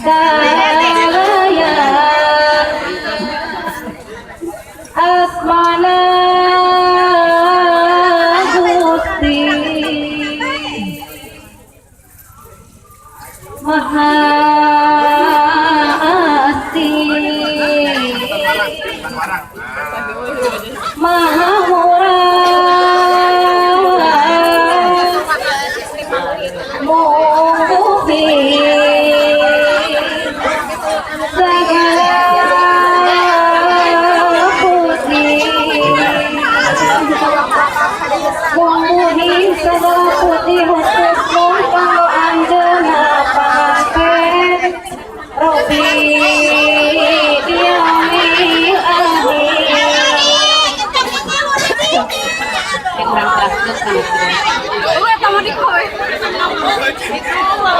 Daya asmana Gusti Maha Asih Maha Murah Muhsin segala puji Muhsin segala puji khusus numpang anjeunna paten Robi diami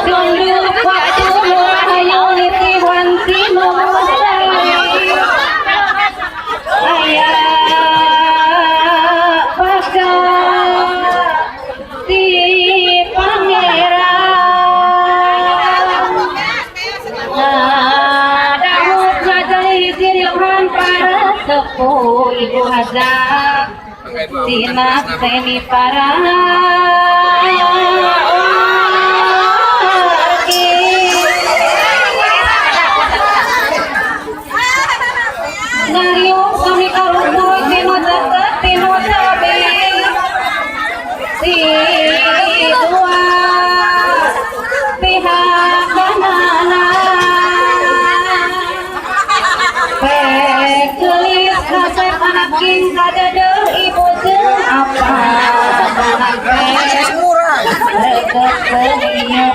Tunduk waktu ayo niti wanti ayah pada di pangeran Dawud ngajali dirilhan para sepuh ibu hazak sinak seni para Nariung kami kalungkul tino deket tino cabe si dua pihak kanana pegelis kasep anak king kadeder ibu jeung apa bahan deket seninya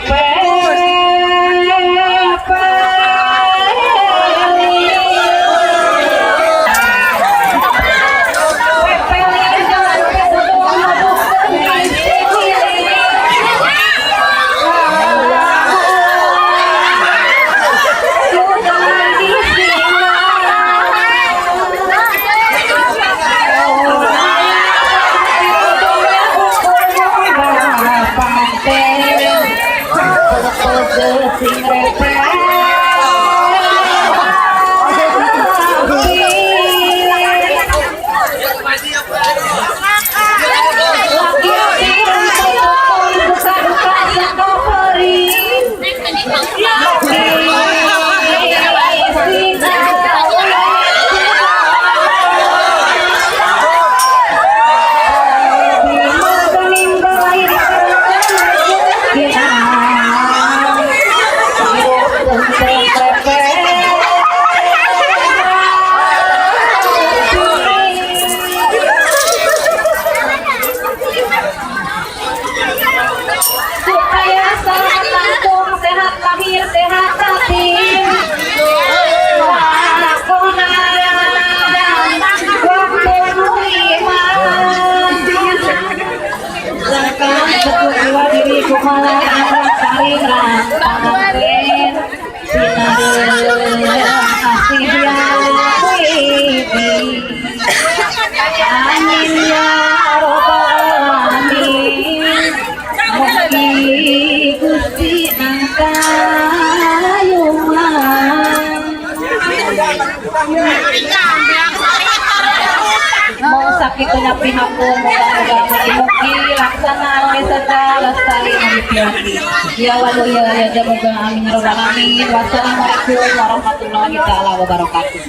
mau sakit kena pihak mugi laksana wisata lestari hati ya walau ya jamoga amin robbal alamin wassalamualaikum warahmatullahi taala wabarakatuh.